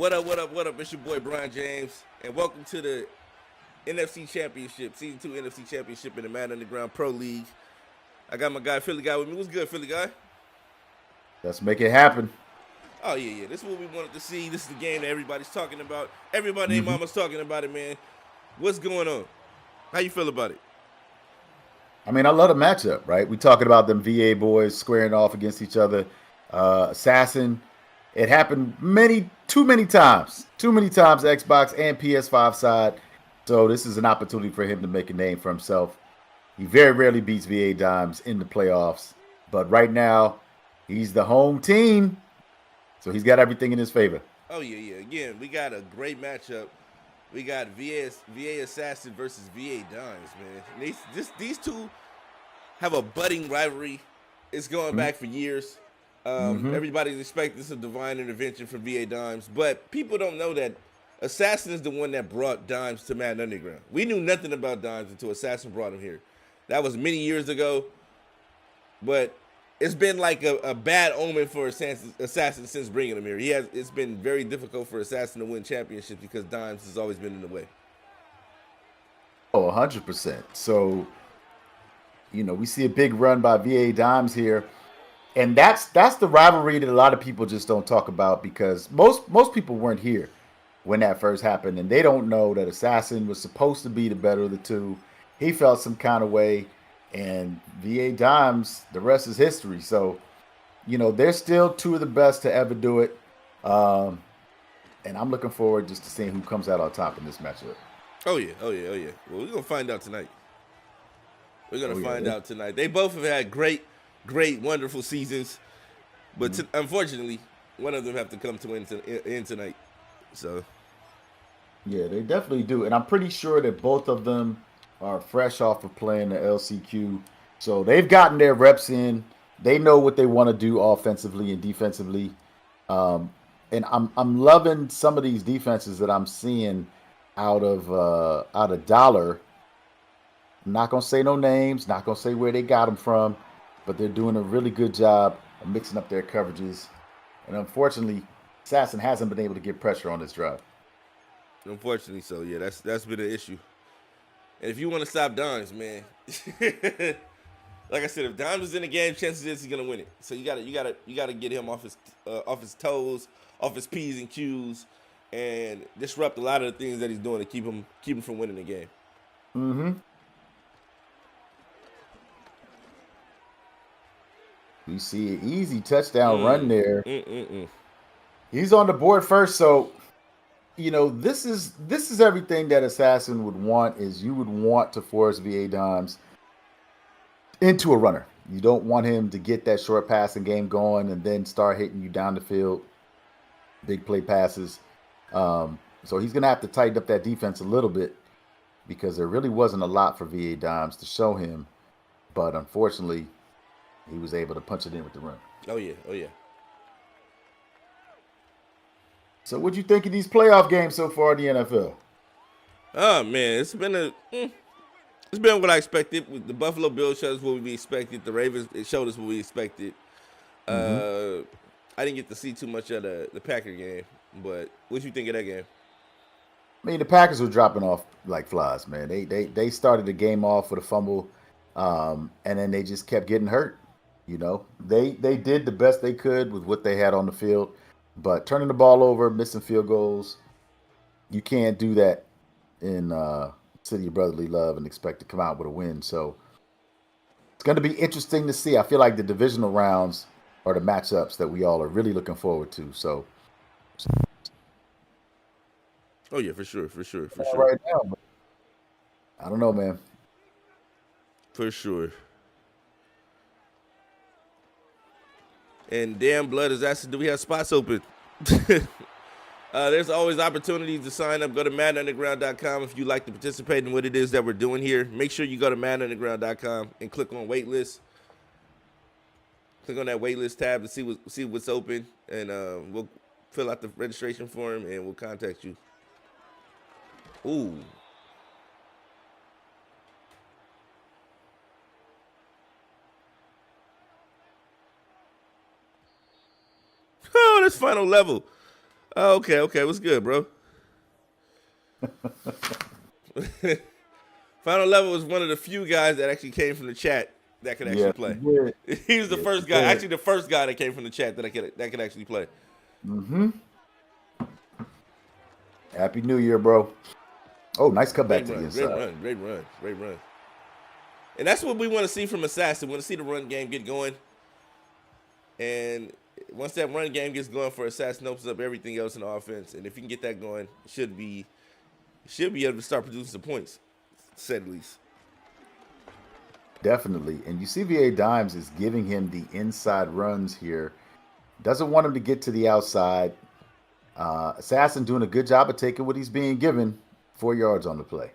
What up, what up, what up? It's your boy Brian James, and welcome to the NFC Championship, Season 2 NFC Championship in the Madden Underground Pro League. I got my guy, Philly Guy, with me. What's good, Philly Guy? Let's make it happen. Oh, yeah. This is what we wanted to see. This is the game that everybody's talking about. Everybody named hmm Mama's talking about it, man. What's going on? How you feel about it? I mean, I love the matchup, right? We talking about them VA boys squaring off against each other. Assassin, it happened too many times, Xbox and PS5 side. So this is an opportunity for him to make a name for himself. He very rarely beats VA Dimes in the playoffs, but right now he's the home team, so he's got everything in his favor. Oh, yeah. Again, we got a great matchup. We got VA Assassin versus VA Dimes, man. These two have a budding rivalry. It's going back for years. Mm-hmm. Everybody's expecting this a divine intervention from VA Dimes, but people don't know that Assassin is the one that brought Dimes to Madden Underground. We knew nothing about Dimes until Assassin brought him here. That was many years ago, but it's been like a bad omen for Assassin since bringing him here. It's been very difficult for Assassin to win championships because Dimes has always been in the way. Oh, 100%. So, we see a big run by VA Dimes here. And that's the rivalry that a lot of people just don't talk about because most people weren't here when that first happened, and they don't know that Assassin was supposed to be the better of the two. He felt some kind of way, and VA Dimes, the rest is history. So, they're still two of the best to ever do it, and I'm looking forward just to seeing who comes out on top in this matchup. Oh yeah. Well, we're gonna find out tonight. We're Oh gonna yeah, find out tonight. They both have had great, wonderful seasons, but mhm. unfortunately, one of them have to come to end tonight. So, Yeah, they definitely do, and I'm pretty sure that both of them are fresh off of playing the LCQ, so they've gotten their reps in. They know what they want to do offensively and defensively, um, and I'm loving some of these defenses that I'm seeing out of Dollar. I'm not gonna say no names, not gonna say where they got them from, but they're doing a really good job of mixing up their coverages. And unfortunately, Assassin hasn't been able to get pressure on this drive. unfortunately, so yeah, that's been an issue. And if you want to stop Dimes, man, like I said, if Dimes is in the game, chances is he's gonna win it. So you gotta get him off his toes, off his p's and q's, and disrupt a lot of the things that he's doing to keep him from winning the game. Mm-hmm. We see an easy touchdown run Mm, there. mm, mm, mm. He's on the board first, so this is everything that Assassin would want. Is you would want to force VA Dimes into a runner. You don't want him to get that short passing game going and then start hitting you down the field, big play passes. So he's gonna have to tighten up that defense a little bit because there really wasn't a lot for VA Dimes to show him. But unfortunately, he was able to punch it in with the run. Oh yeah. So, what you think of these playoff games so far in the NFL? Oh man, it's been what I expected. The Buffalo Bills showed us what we expected. The Ravens it showed us what we expected. hmm Uh, I didn't get to see too much of the Packer game, but what you think of that game? I mean, the Packers were dropping off like flies, man. They started the game off with a fumble, and then they just kept getting hurt. They did the best they could with what they had on the field, but turning the ball over, missing field goals, you can't do that in City of Brotherly Love and expect to come out with a win. So it's going to be interesting to see. I feel like the divisional rounds are the matchups that we all are really looking forward to. So Oh yeah, for sure, right now, but I don't know, man. for sure. And damn, blood is asking, do we have spots open? There's always opportunities to sign up. Go to madunderground.com if you like to participate in what it is that we're doing here. Make sure you go to madunderground.com and click on waitlist. Click on that waitlist tab to see what's open, and we'll fill out the registration form and we'll contact you. Ooh, oh, that's final level. Oh, okay. What's good, bro? Final Level was one of the few guys that actually came from the chat that could actually Yes, he play. did. He was the Yes, he first guy, did. actually the first guy that came from the chat that could actually play. Happy New Year, bro. Oh, nice cutback Great to the run, great inside. run, great run, great run. And that's what we want to see from Assassin. We want to see the run game get going. And once that run game gets going for Assassin, opens up everything else in the offense. And if you can get that going, should be able to start producing some points, to say the least. Definitely. And you see VA Dimes is giving him the inside runs here. Doesn't want him to get to the outside. Assassin doing a good job of taking what he's being given. 4 yards on the play.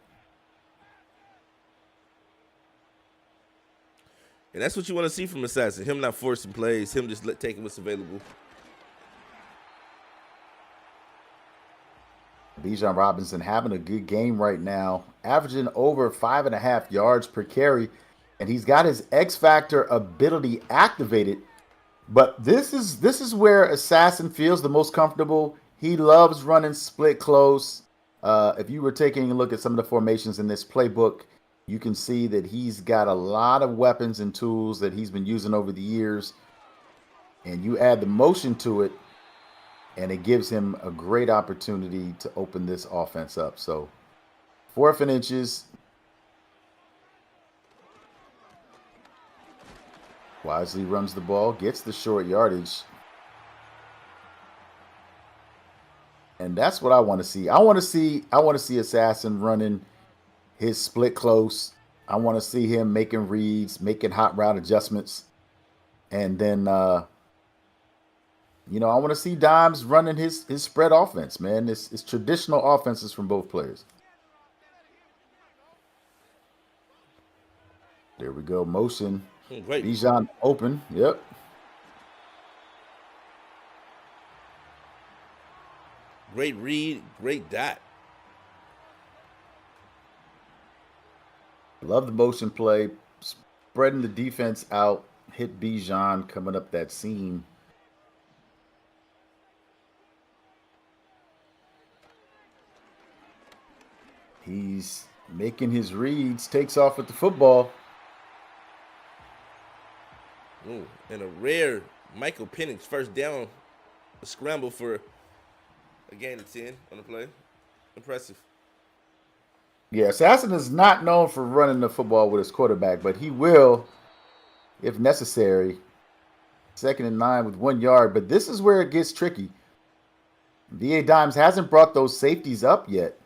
And that's what you want to see from Assassin. Him not forcing plays, him just taking what's available. Bijan Robinson having a good game right now, averaging over 5.5 yards per carry. And he's got his X Factor ability activated. But this is where Assassin feels the most comfortable. He loves running split close. If you were taking a look at some of the formations in this playbook, you can see that he's got a lot of weapons and tools that he's been using over the years. And you add the motion to it, and it gives him a great opportunity to open this offense up. So 4th and inches. Wisely runs the ball, gets the short yardage. And that's what I want to see. I want to see Assassin running his split close. I want to see him making reads, making hot route adjustments. And then I want to see Dimes running his spread offense, man. It's traditional offenses from both players. There we go. Motion. Great. Bijan open. Yep. Great read, great dot. Love the motion play. Spreading the defense out. Hit Bijan coming up that seam. He's making his reads. Takes off with the football. Ooh, and a rare Michael Penix first down, a scramble for a gain of 10 on the play. Impressive. Yeah, Assassin is not known for running the football with his quarterback, but he will, if necessary. 2nd and 9 with 1 yard. But this is where it gets tricky. VA Dimes hasn't brought those safeties up yet.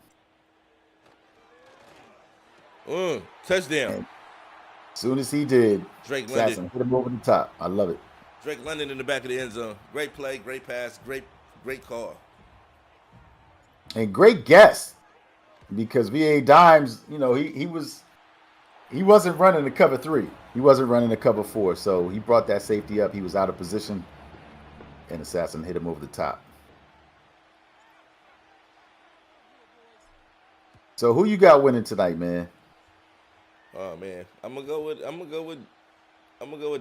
Touchdown. And as soon as he did, Drake Assassin London. hit him over the top. I love it. Drake London in the back of the end zone. Great play, great pass, great call. And great guess, because VA Dimes, he wasn't running the cover 3. He wasn't running the cover 4. So he brought that safety up. He was out of position, and Assassin hit him over the top. So who you got winning tonight, man? Oh man, I'm gonna go with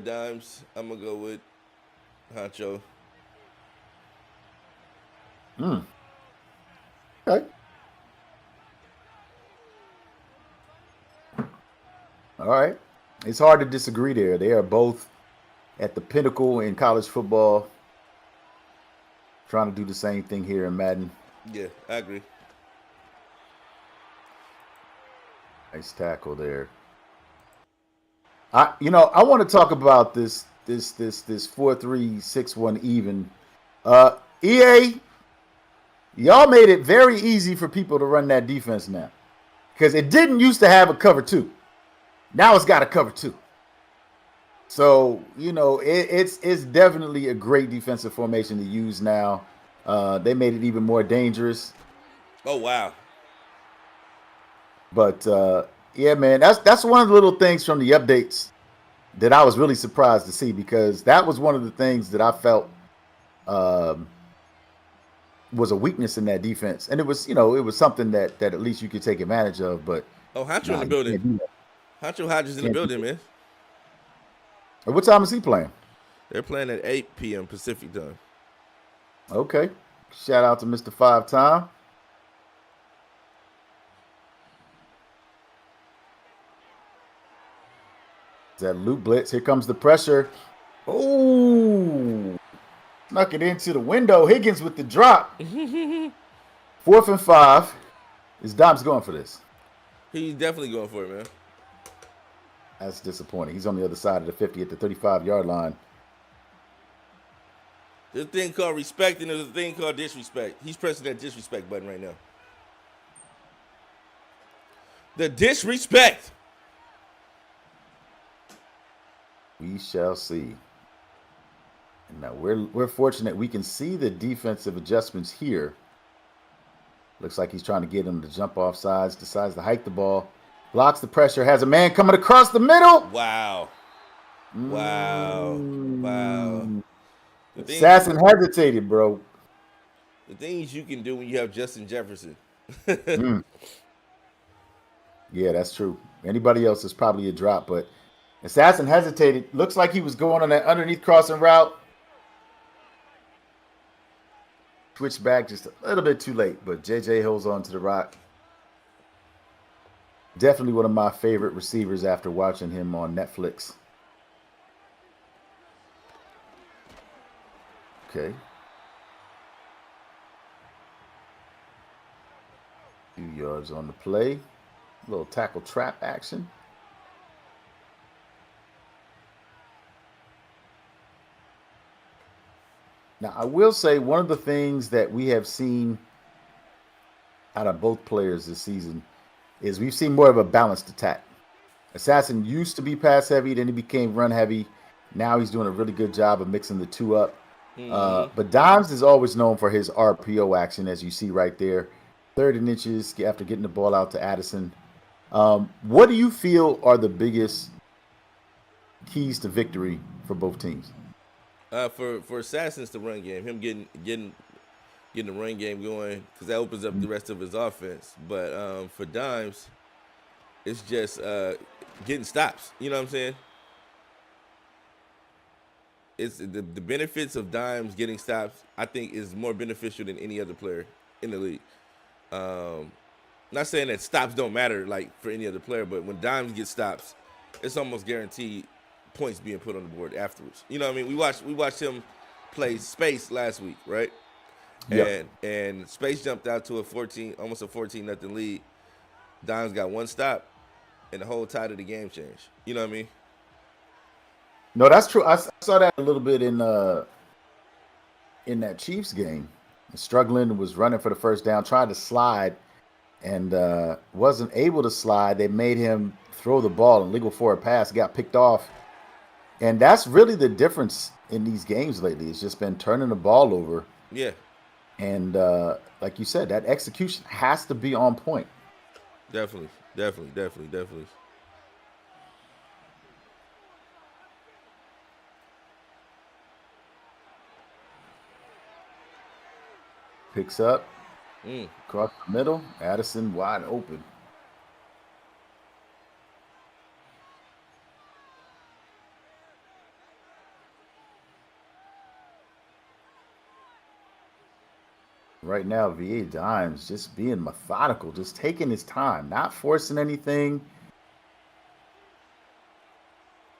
Dimes. I'm gonna go with Honcho. Okay. All right. It's hard to disagree there. They are both at the pinnacle in college football. Trying to do the same thing here in Madden. Yeah, I agree. Nice tackle there. I want to talk about this 4-3-6-1 even. EA, y'all made it very easy for people to run that defense now, because it didn't used to have a cover 2. Now it's got a cover 2. So it's definitely a great defensive formation to use now. They made it even more dangerous. Oh wow. But yeah, man, that's one of the little things from the updates that I was really surprised to see, because that was one of the things that I felt was a weakness in that defense, and it was something that at least you could take advantage of. But Honcho in the building. Honcho Hodges in the building, man. What time is he playing? They're playing at 8 p.m. Pacific time. Okay. Shout out to Mr. Five Time. That loop blitz. Here comes the pressure. Oh, snuck it into the window. Higgins with the drop. 4th and 5. Is Dobbs going for this? He's definitely going for it, man. That's disappointing. He's on the other side of the 50 at the 35-yard line. There's a thing called respect and there's a thing called disrespect. He's pressing that disrespect button right now. The disrespect. We shall see. And now we're fortunate we can see the defensive adjustments here. Looks like he's trying to get him to jump off sides, decides to hike the ball, blocks the pressure, has a man coming across the middle. Wow. Wow. Wow. Assassin hesitated, bro. The things you can do when you have Justin Jefferson. Yeah, that's true. Anybody else is probably a drop, but Assassin hesitated. Looks like he was going on that underneath crossing route. Switched back just a little bit too late, but JJ holds on to the rock. Definitely one of my favorite receivers after watching him on Netflix. Okay. 2 yards on the play. A little tackle trap action. Now, I will say one of the things that we have seen out of both players this season is we've seen more of a balanced attack. Assassin used to be pass heavy, then he became run heavy. Now he's doing a really good job of mixing the two up. But Dimes is always known for his RPO action, as you see right there. 3rd and inches after getting the ball out to Addison. What do you feel are the biggest keys to victory for both teams? For Assassin's the run game, him getting the run game going, because that opens up the rest of his offense. But for Dimes, it's just getting stops. You know what I'm saying? It's the benefits of Dimes getting stops, I think, is more beneficial than any other player in the league. Not saying that stops don't matter like for any other player, but when Dimes gets stops, it's almost guaranteed points being put on the board afterwards. You know what I mean? We watched him play Space last week, right? Yep. And Space jumped out to almost a 14-0 lead. Dimes got one stop, and the whole tide of the game changed. You know what I mean? No, that's true. I saw that a little bit in that Chiefs game. Struggling, was running for the first down, tried to slide, and wasn't able to slide. They made him throw the ball and legal for a pass, got picked off. And that's really the difference in these games lately. It's just been turning the ball over. Yeah. And like you said, that execution has to be on point. Definitely. Picks up, across the middle, Addison wide open. Right now, VA Dimes just being methodical, just taking his time, not forcing anything.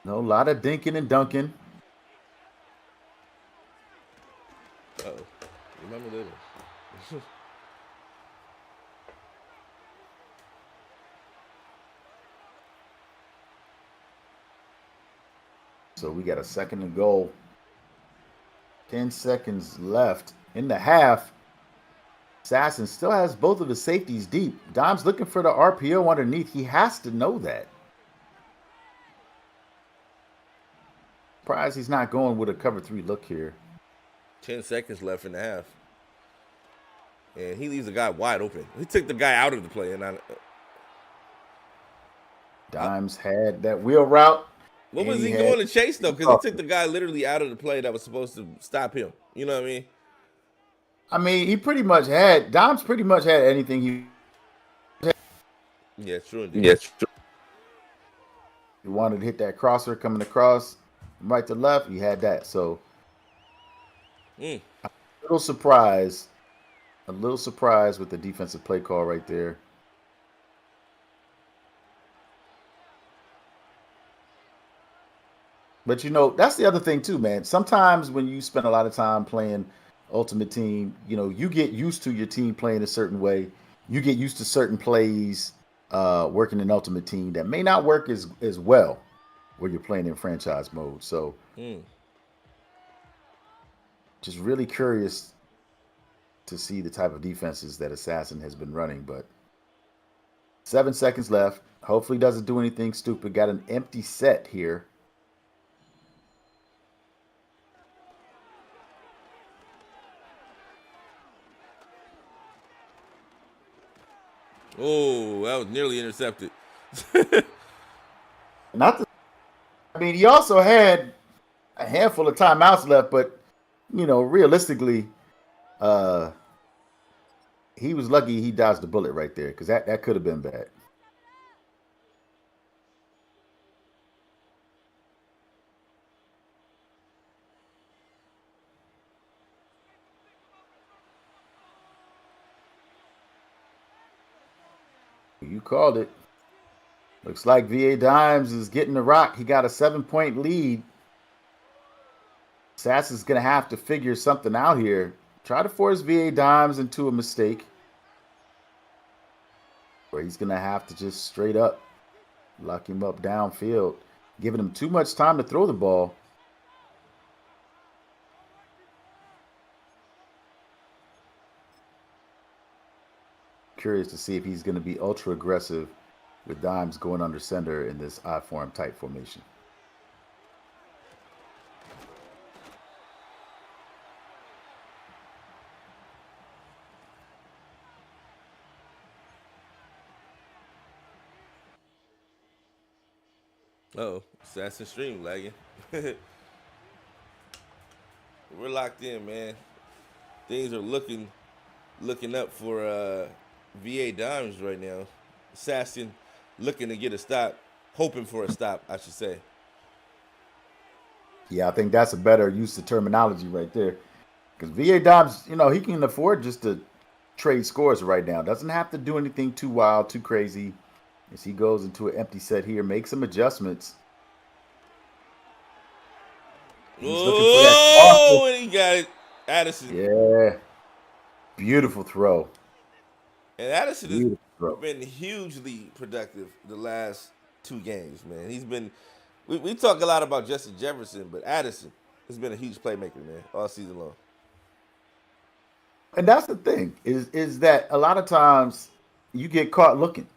No, a lot of dinking and dunking. Uh-oh. Remember that. So we got a second to go. 10 seconds left in the half. Assassin still has both of his safeties deep. Dom's looking for the RPO underneath. He has to know that. Surprised he's not going with a cover 3 look here. 10 seconds left in the half. And he leaves the guy wide open. He took the guy out of the play. And Dimes had that wheel route. what was he going to chase, though? Because he took the guy literally out of the play that was supposed to stop him. You know what I mean? He pretty much had, Dimes pretty much had anything he. Yeah, true indeed. Yes. He wanted to hit that crosser coming across from right to left. He had that. So, I'm a little surprised A little surprised with the defensive play call right there. But that's the other thing too, man. Sometimes when you spend a lot of time playing Ultimate Team, you get used to your team playing a certain way. You get used to certain plays working in Ultimate Team that may not work as well where you're playing in franchise mode. So Mm. just really curious to see the type of defenses that Assassin has been running. But 7 seconds left. Hopefully doesn't do anything stupid. Got an empty set here. Oh, that was nearly intercepted. Not the, I mean, he also had a handful of timeouts left, but realistically, uh, he was lucky he dodged the bullet right there because that could have been bad. You called it. Looks like VA Dimes is getting the rock. He got a 7-point lead. Sass is going to have to figure something out here. Try to force VA Dimes into a mistake where he's going to have to just straight up lock him up downfield, giving him too much time to throw the ball. Curious to see if he's going to be ultra aggressive with Dimes going under center in this I-form tight formation. Uh-oh, Assassin Stream lagging. We're locked in, man. Things are looking up for VA Dimes right now. Assassin looking to get a stop, hoping for a stop, I should say. Yeah, I think that's a better use of terminology right there. Because VA Dobbs, he can afford just to trade scores right now. Doesn't have to do anything too wild, too crazy. As he goes into an empty set here, make some adjustments. He's looking for that. Oh, and he got it. Addison. Yeah. Beautiful throw. And Addison has Beautiful throw. been hugely productive the last 2 games, man. He's been. We talk a lot about Justin Jefferson, but Addison has been a huge playmaker, man, all season long. And that's the thing, is that a lot of times you get caught looking.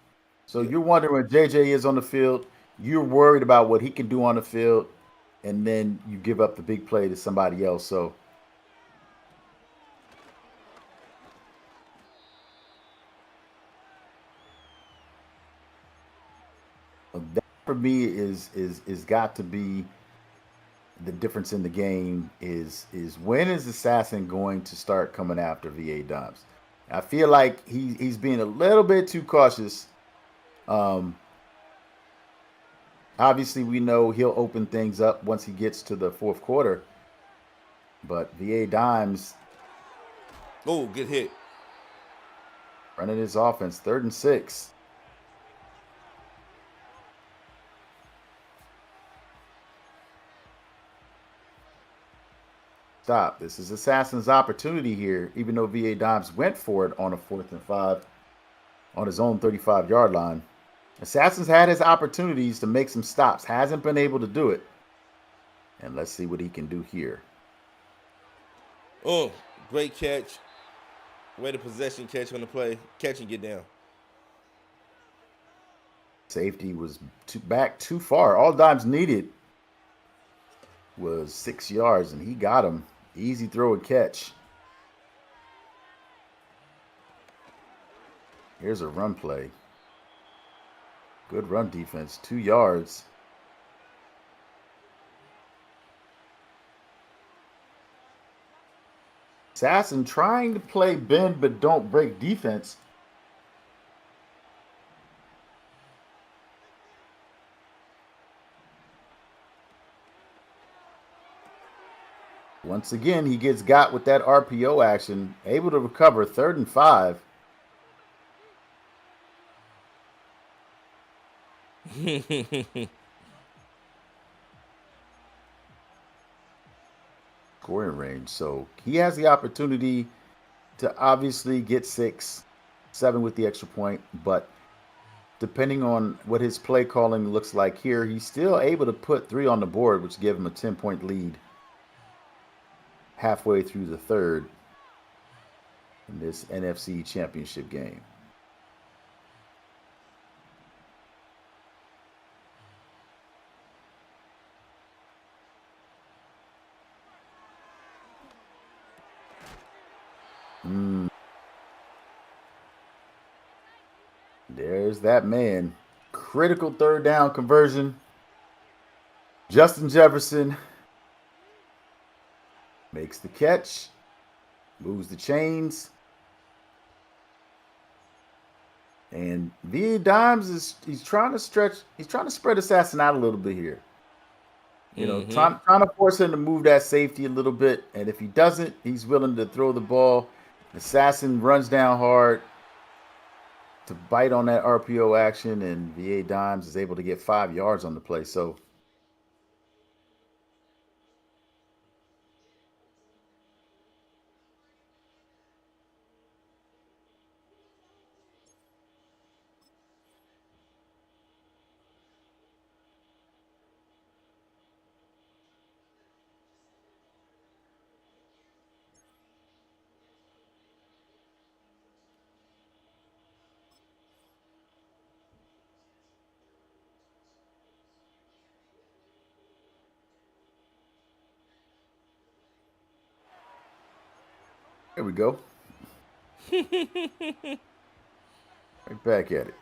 So Yeah. you're wondering where JJ is on the field. You're worried about what he can do on the field, and then you give up the big play to somebody else. So that for me is got to be the difference in the game is when is Assassin going to start coming after VA Dobbs? I feel like he's being a little bit too cautious. Obviously, we know he'll open things up once he gets to the fourth quarter. But VA Dimes Oh, good hit. running his offense, 3rd and 6. Stop. This is Assassin's opportunity here, even though VA Dimes went for it on a 4th and 5 on his own 35-yard line. Assassin's had his opportunities to make some stops, hasn't been able to do it. And let's see what he can do here. Oh, great catch. Way to possession catch on the play. Catch and get down. Safety was back too far. All Dimes needed was 6 yards, and he got him. Easy throw and catch. Here's a run play. Good run defense. 2 yards. Assassin trying to play bend but don't break defense. Once again, he gets got with that RPO action, able to recover 3rd and 5. Scoring range. So he has the opportunity to obviously get 6, 7 with the extra point, but depending on what his play calling looks like here, he's still able to put 3 on the board, which give him a 10-point lead halfway through the third in this NFC Championship game. There's that man. Critical 3rd down conversion. Justin Jefferson makes the catch, moves the chains. And V.A. Dimes he's trying to spread Assassin out a little bit here. You know, trying to force him to move that safety a little bit. And if he doesn't, he's willing to throw the ball. Assassin runs down hard to bite on that RPO action, and V.A. Dimes is able to get 5 yards on the play. So there we go. Right back at it.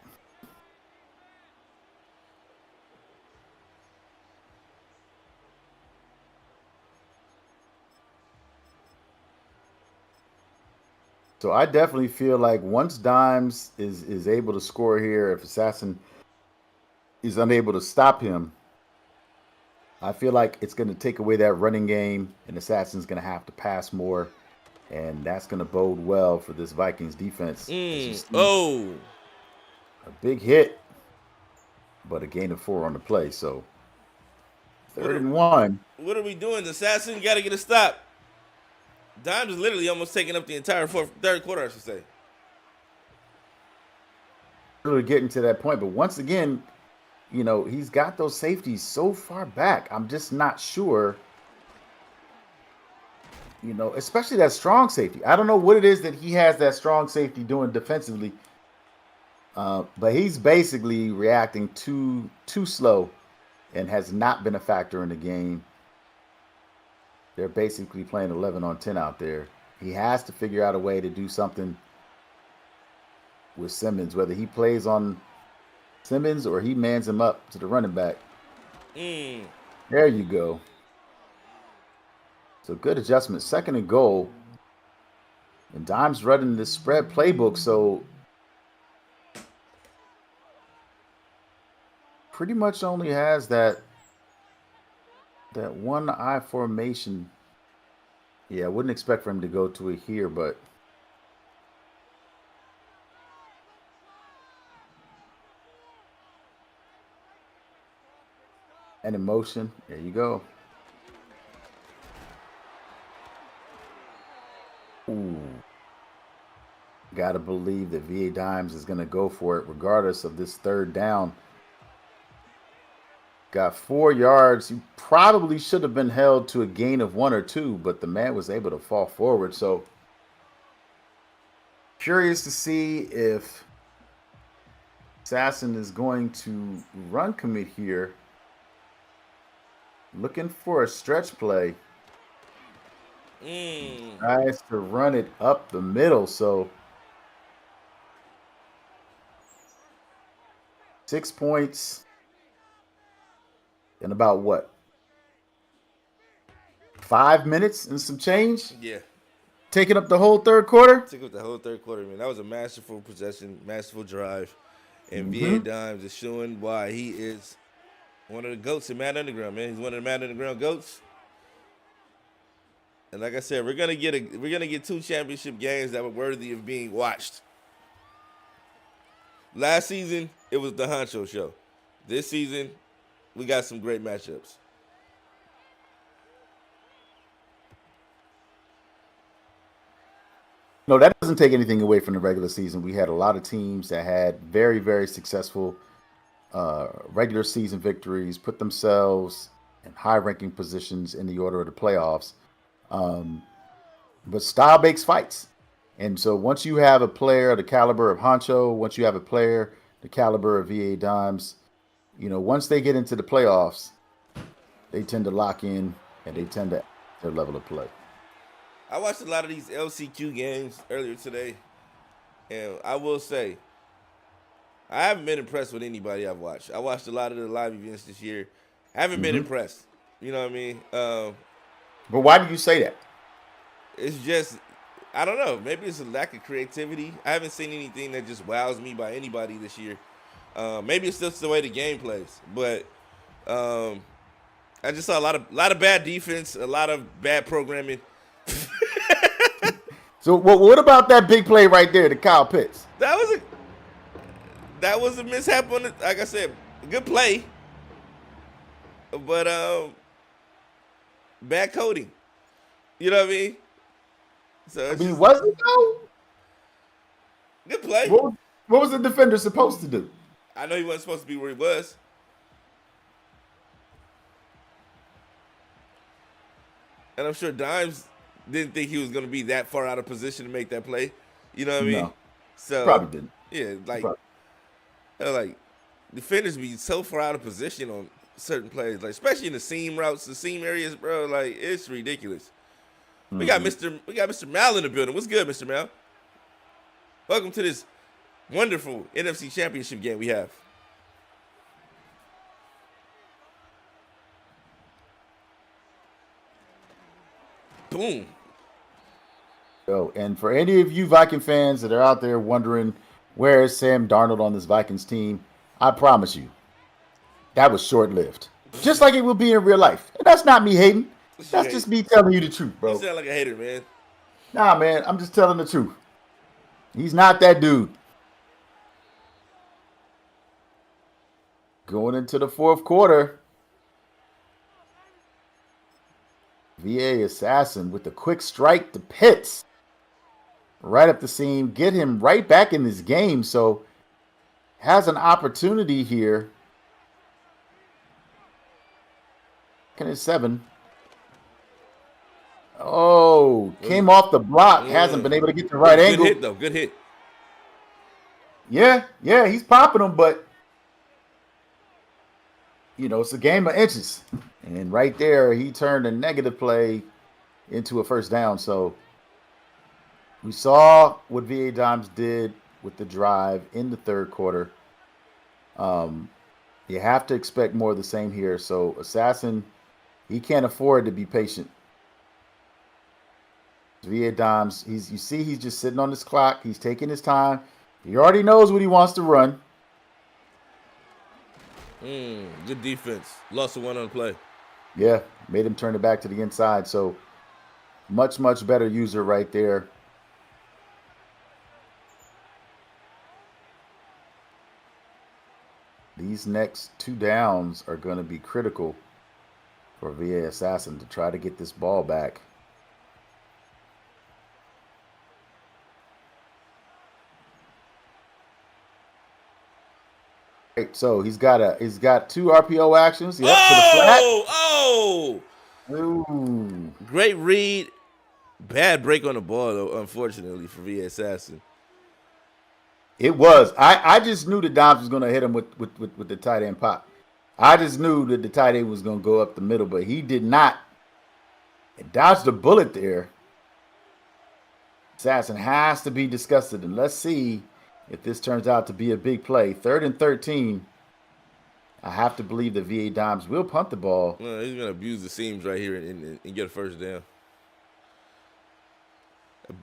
So I definitely feel like once Dimes is able to score here, if Assassin is unable to stop him, I feel like it's going to take away that running game, and Assassin's going to have to pass more, and that's going to bode well for this Vikings defense. Oh, a big hit, but a gain of 4 on the play. So 3rd and 1. What are we doing? The Assassin got to get a stop. Dimes is literally almost taking up the entire third quarter, I should say. Really getting to that point, but once again, you know, he's got those safeties so far back. I'm just not sure, you know, especially that strong safety. I don't know what it is that he has that strong safety doing defensively, but he's basically reacting too slow and has not been a factor in the game. They're basically playing 11 on 10 out there. He has to figure out a way to do something with Simmons, whether he plays on Simmons or he mans him up to the running back. There you go. So good adjustment. 2nd and goal. And Dimes running this spread playbook, so pretty much only has that one eye formation. Yeah, I wouldn't expect for him to go to it here, but and in motion. There you go. Ooh. Gotta believe that V.A. Dimes is gonna go for it regardless of this 3rd down. Got 4 yards. He probably should have been held to a gain of 1 or 2, but the man was able to fall forward. So curious to see if Assassin is going to run commit here. Looking for a stretch play. Tries to run it up the middle. So 6 points. In about what? 5 minutes and some change? Yeah. Taking up the whole 3rd quarter? Took up the whole 3rd quarter, man. That was a masterful possession, masterful drive. And V.A. Dimes is showing why he is one of the GOATs in Madden Underground, man. He's one of the Madden Underground GOATs. And like I said, we're gonna get 2 championship games that were worthy of being watched. Last season, it was the Honcho show. This season, we got some great matchups. No, that doesn't take anything away from the regular season. We had a lot of teams that had very, very successful regular season victories, put themselves in high-ranking positions in the order of the playoffs. But style makes fights. And so once you have a player the caliber of Honcho, once you have a player the caliber of VA Dimes, once they get into the playoffs, they tend to lock in and they tend to their level of play. I watched a lot of these LCQ games earlier today, and I will say, I haven't been impressed with anybody I've watched. I watched a lot of the live events this year. I haven't been impressed. You know what I mean? But why do you say that? It's just, I don't know. Maybe it's a lack of creativity. I haven't seen anything that just wows me by anybody this year. Maybe it's just the way the game plays, but I just saw a lot of bad defense, a lot of bad programming. So what about that big play right there to Kyle Pitts? That was a mishap on it. Like I said, good play, but bad coding. You know what I mean? So was it though? Good play. What was the defender supposed to do? I know he wasn't supposed to be where he was. And I'm sure Dimes didn't think he was going to be that far out of position to make that play. You know what I mean? No, so probably didn't. Yeah, like defenders be so far out of position on certain plays, like especially in the seam routes, the seam areas, bro. Like it's ridiculous. We got Mr. Mal in the building. What's good, Mr. Mal? Welcome to this wonderful NFC Championship game we have. Boom. And for any of you Viking fans that are out there wondering where is Sam Darnold on this Vikings team, I promise you, that was short-lived. Just like it will be in real life. And that's not me hating. That's just me telling you the truth, bro. You sound like a hater, man. Nah, man, I'm just telling the truth. He's not that dude. Going into the fourth quarter, VA Assassin with the quick strike to Pitts. Right up the seam, get him right back in this game. So has an opportunity here. Second and 7. Oh, came off the block. Hasn't been able to get the right angle. Good hit, though. Good hit. Yeah, he's popping them, but it's a game of inches. And right there, he turned a negative play into a first down. So we saw what VA Dimes did with the drive in the third quarter. You have to expect more of the same here. So Assassin, he can't afford to be patient. VA Dimes, he's just sitting on his clock. He's taking his time. He already knows what he wants to run. Good defense. Lost the one on the play. Yeah, made him turn it back to the inside. So much, much better user right there. These next 2 downs are going to be critical for VA Assassin to try to get this ball back. Right, so he's got 2 RPO actions. Yep, Oh! Ooh. Great read. Bad break on the ball, though, unfortunately, for VA Assassin. It was. I just knew that Dobbs was going to hit him with the tight end pop. I just knew that the tight end was going to go up the middle, but he did not. It dodged a bullet there. Assassin has to be disgusted, and let's see if this turns out to be a big play. 3rd and 13. I have to believe that VA Dimes will punt the ball. No, he's going to abuse the seams right here and get a first down.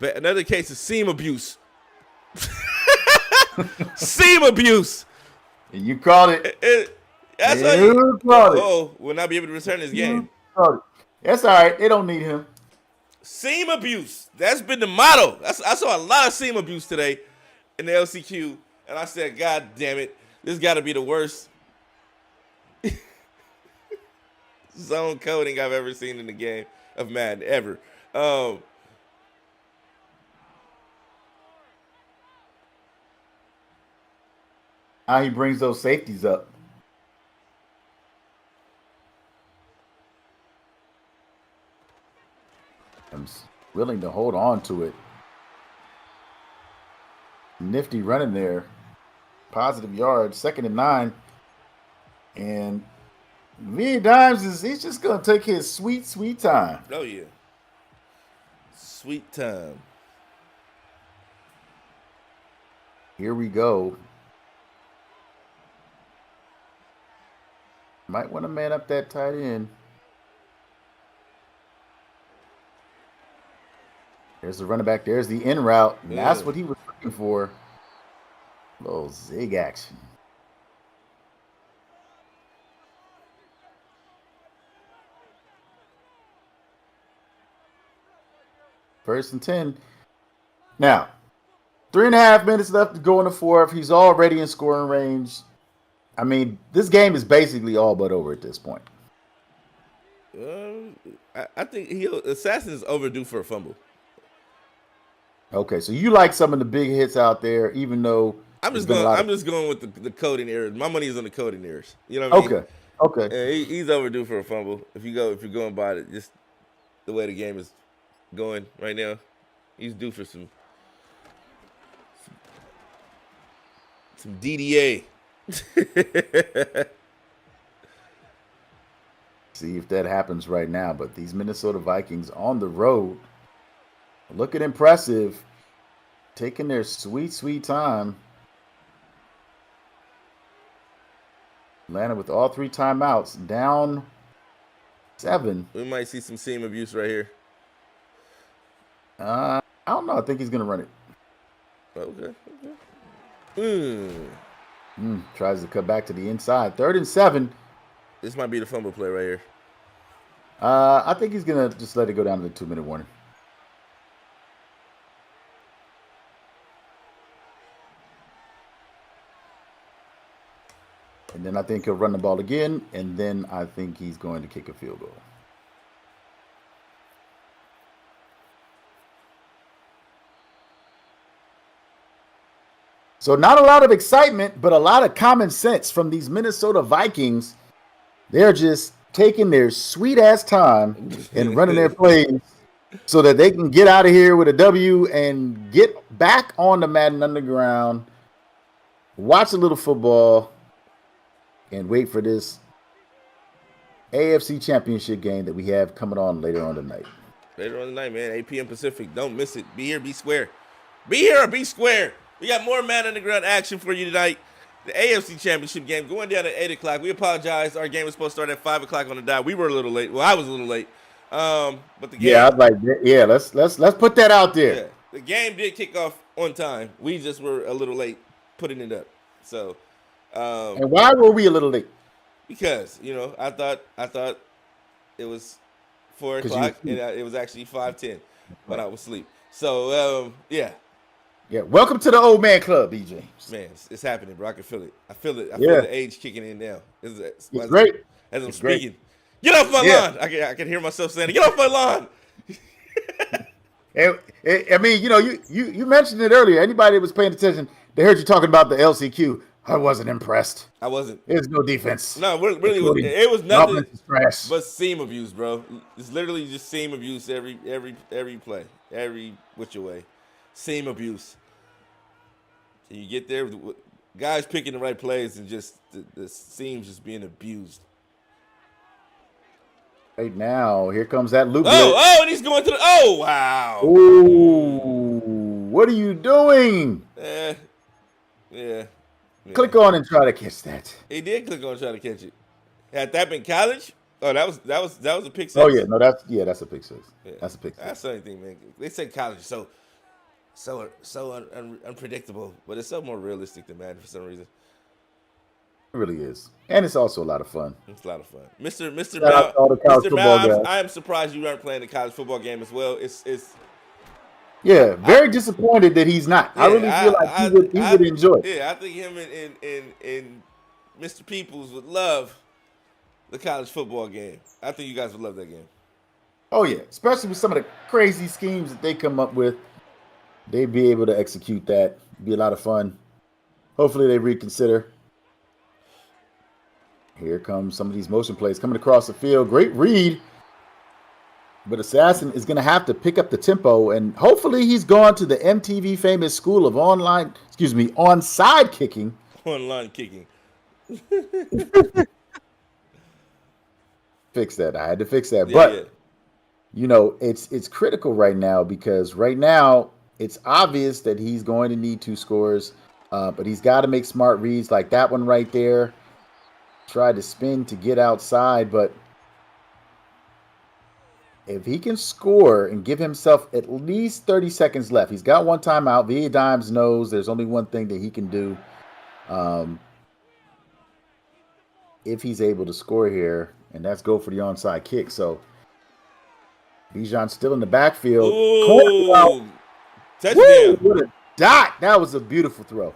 Another case of seam abuse. Seam abuse. And you called it. That's how you called it. Will not be able to return this game. That's all right. They don't need him. Seam abuse. That's been the motto. I saw a lot of seam abuse today in the LCQ, and I said, God damn it, this got to be the worst zone coding I've ever seen in the game of Madden ever. How he brings those safeties up. I'm willing to hold on to it. Nifty running there. Positive yards, 2nd and 9. And V Dimes he's just gonna take his sweet time. Oh yeah. Sweet time. Here we go. Might want to man up that tight end. There's the running back. There's the in route. And that's what he was looking for. A little zig action. First and 10. Now, 3.5 minutes left to go in the fourth. He's already in scoring range. I mean, this game is basically all but over at this point. I think Assassin is overdue for a fumble. Okay, so you like some of the big hits out there, even though I'm just going with the coding errors. My money is on the coding errors. You know what I mean? Okay. Yeah, he's overdue for a fumble. If you're going by it, just the way the game is going right now, he's due for some DDA. See if that happens right now. But these Minnesota Vikings on the road, looking impressive, taking their sweet time. Atlanta with all 3 timeouts, down 7. We might see some seam abuse right here. I don't know. I think he's gonna run it. Okay. Tries to cut back to the inside. 3rd and 7. This might be the fumble play right here. I think he's gonna just let it go down to the 2-minute warning. And then I think he'll run the ball again, and then I think he's going to kick a field goal. So not a lot of excitement, but a lot of common sense from these Minnesota Vikings. They're just taking their sweet-ass time and running their plays so that they can get out of here with a W and get back on the Madden Underground, watch a little football, and wait for this AFC Championship game that we have coming on later on tonight. Later on tonight, man, 8 p.m. Pacific. Don't miss it. Be here, be square. Be here or be square. We got more Madden Underground action for you tonight. The AFC Championship game going down at 8 o'clock. We apologize. Our game was supposed to start at 5 o'clock on the dot. We were a little late. Well, I was a little late. But the game. Yeah, I was like, let's put that out there. Yeah, the game did kick off on time. We just were a little late putting it up. So. And why were we a little late? Because I thought it was 4 o'clock and it was actually 5:10 when I was asleep. So yeah. Yeah, welcome to the old man club, BJ. Man, it's happening, bro. I can feel it. I feel the age kicking in now. It's great. As I'm speaking. Get off my lawn. I can hear myself saying, "Get off my lawn." I mean, you mentioned it earlier. Anybody that was paying attention, they heard you talking about the LCQ. I wasn't impressed. I wasn't. There's no defense. No, really, it was nothing trash. But seam abuse, bro. It's literally just seam abuse every play, every which way. Seam abuse. So you get there, guys picking the right plays and just the seams just being abused. Right now, here comes that loop. Oh, and he's going to the. Oh, wow. Ooh, what are you doing? Yeah. Click on and try to catch that. He did click on and try to catch it. Had that been college? Oh, that was a pick six. Oh yeah, no, that's a pick six. Yeah. That's a pick six. That's the only thing, man. They say college so unpredictable, but it's so more realistic than Madden for some reason. It really is, and it's also a lot of fun. It's a lot of fun. Mr. Shout out Mal, to all the college Mr. football Mal, guys. I am surprised you aren't playing the college football game as well. Yeah, I very disappointed that he's not. I really feel yeah, like he would enjoy it. yeah, I think him and Mr. Peoples would love the college football game. I think you guys would love that game. Oh yeah, especially with some of the crazy schemes that they come up with, they'd be able to execute that. Be a lot of fun. Hopefully they reconsider. Here comes some of these motion plays coming across the field. Great read. But Assassin is going to have to pick up the tempo, and hopefully he's gone to the MTV famous school of onside kicking. Online kicking. Fix that. I had to fix that. Yeah, But it's critical right now because right now it's obvious that he's going to need 2 scores, but he's got to make smart reads like that one right there. Tried to spin to get outside, but if he can score and give himself at least 30 seconds left, he's got one timeout. VA Dimes knows there's only one thing that he can do. If he's able to score here, and that's go for the onside kick. So Bijan still in the backfield. Ooh, touchdown. Woo, what a dot. That was a beautiful throw.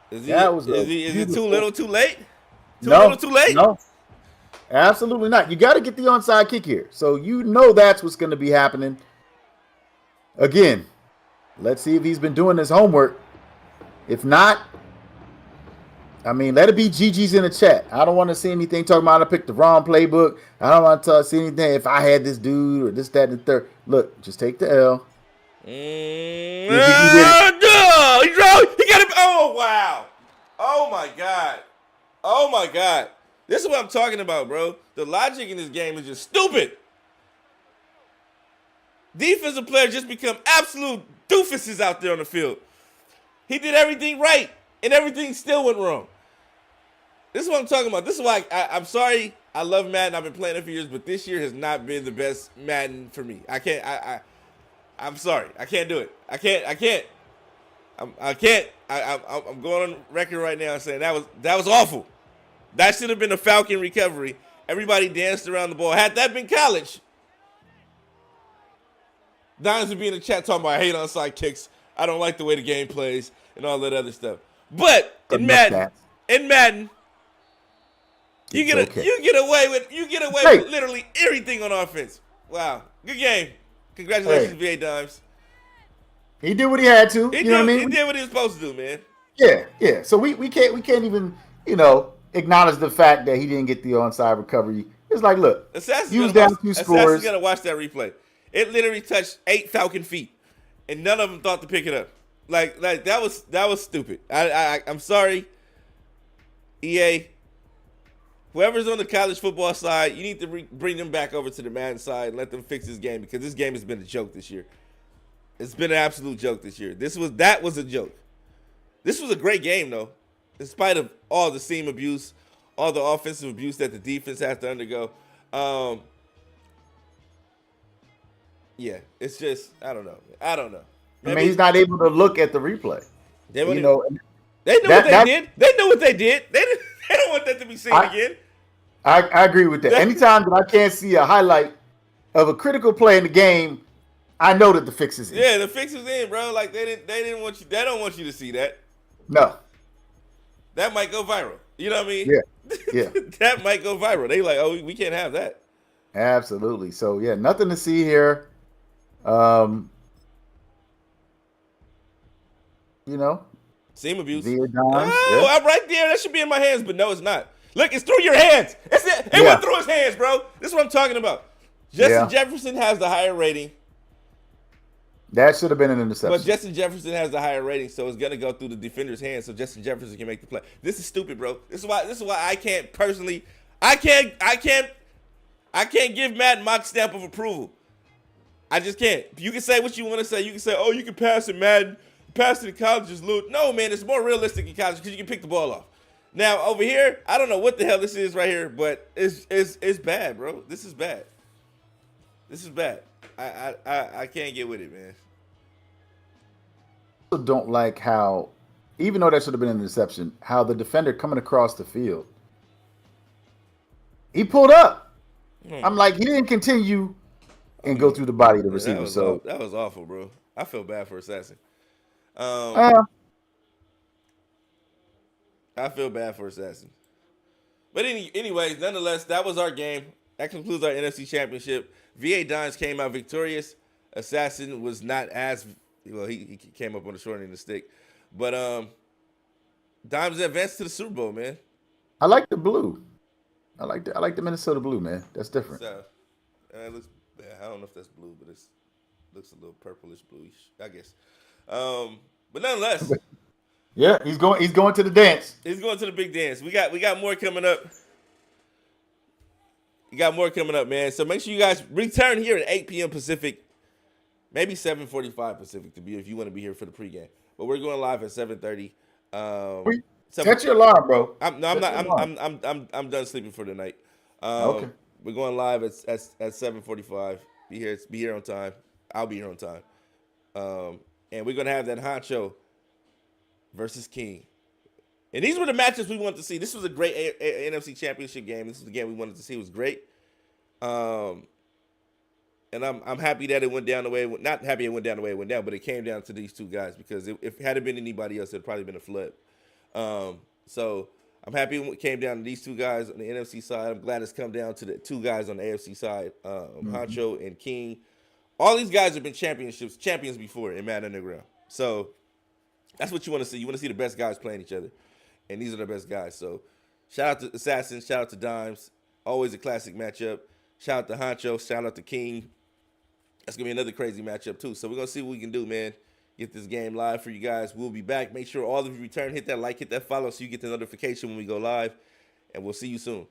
Is it too beautiful- little, too late? Too No, little, too late? No, absolutely not. You got to get the onside kick here. So that's what's going to be happening. Again, let's see if he's been doing his homework. If not, let it be GG's in the chat. I don't want to see anything talking about I picked the wrong playbook. I don't want to see anything if I had this dude or this, that, and the third. Look, just take the L. He got it. Oh, wow. Oh, my God. Oh, my God. This is what I'm talking about, bro. The logic in this game is just stupid. Defensive players just become absolute doofuses out there on the field. He did everything right, and everything still went wrong. This is what I'm talking about. This is why I'm sorry. I love Madden. I've been playing it for years, but this year has not been the best Madden for me. I can't. I'm sorry. I can't do it. I can't. I'm going on record right now saying that was awful. That should have been a Falcon recovery. Everybody danced around the ball. Had that been college, Dimes would be in the chat talking about I hate onside kicks. I don't like the way the game plays and all that other stuff. But in Madden, you get away with literally everything on offense. Wow, good game. Congratulations, VA Dimes. He did what he had to. He know what I mean? He did what he was supposed to do, man. Yeah. So we can't even acknowledge the fact that he didn't get the onside recovery. It's like, look, he was down 2 scores. Assassin's gonna watch that replay. It literally touched 8 Falcon feet, and none of them thought to pick it up. Like that was stupid. I'm sorry, EA. Whoever's on the college football side, you need to bring them back over to the Madden side and let them fix this game because this game has been a joke this year. It's been an absolute joke this year. That was a joke. This was a great game though, in spite of all the seam abuse, all the offensive abuse that the defense has to undergo. Yeah, it's just I don't know. Maybe, he's not able to look at the replay. They know what they did. They know what they did. They don't want that to be seen again. I agree with that. Anytime that I can't see a highlight of a critical play in the game, I know that the fix is in. Yeah, the fix is in, bro. Like they didn't want you. They don't want you to see that. No. That might go viral. You know what I mean? Yeah. That might go viral. They like, oh, we can't have that. Absolutely. So yeah, nothing to see here. Seam abuse. I'm right there. That should be in my hands, but no, it's not. Look, it's through your hands. It went through his hands, bro. This is what I'm talking about. Justin Jefferson has the higher rating. That should have been an interception. But Justin Jefferson has the higher rating, so it's gonna go through the defender's hands, so Justin Jefferson can make the play. This is stupid, bro. This is why I can't personally. I can't give Madden my stamp of approval. I just can't. You can say what you want to say. You can say, oh, you can pass in Madden. Pass it in college is loot. No, man, it's more realistic in college because you can pick the ball off. Now, over here, I don't know what the hell this is right here, but it's bad, bro. This is bad. This is bad. I can't get with it, man. I don't like how even though that should have been an interception, how the defender coming across the field, he pulled up. I'm like, he didn't continue and go through the body of the Yeah, that receiver. was So, that was awful, bro. I feel bad for Assassin. Um, uh, I feel bad for Assassin. But anyways, nonetheless, that was our game. That concludes our NFC Championship. VA Dimes came out victorious. Assassin was not as well. He came up on the short end of the stick, but Dimes advanced to the Super Bowl, man. I like the blue. I like the Minnesota blue, man. That's different. So it looks. I don't know if that's blue, but it looks a little purplish bluish, I guess. But nonetheless, Yeah, he's going. He's going to the dance. he's going to the big dance. We got more coming up. You got more coming up, man. So make sure you guys return here at 8 p.m. Pacific, maybe 7:45 Pacific to be if you want to be here for the pregame. But we're going live at 7:30. Set your alarm, bro. I'm Set not. your alarm. I'm done sleeping for the night. Okay. We're going live at 7:45. Be here on time. I'll be here on time. And we're gonna have that Honcho versus King. And these were the matches we wanted to see. This was a great NFC Championship game. This was the game we wanted to see. It was great. And I'm happy that it went down the way. Not happy it went down the way it went down, but it came down to these two guys because if it had been anybody else, it'd probably been a flood. So I'm happy it came down to these two guys on the NFC side. I'm glad it's come down to the two guys on the AFC side, Honcho and King. All these guys have been champions before in Madden Underground. So that's what you want to see. You want to see the best guys playing each other. And these are the best guys. So shout out to Assassin, shout out to Dimes. Always a classic matchup. Shout out to Honcho, shout out to King. That's going to be another crazy matchup too. So we're going to see what we can do, man. Get this game live for you guys. We'll be back. Make sure all of you return, hit that like, hit that follow so you get the notification when we go live. And we'll see you soon.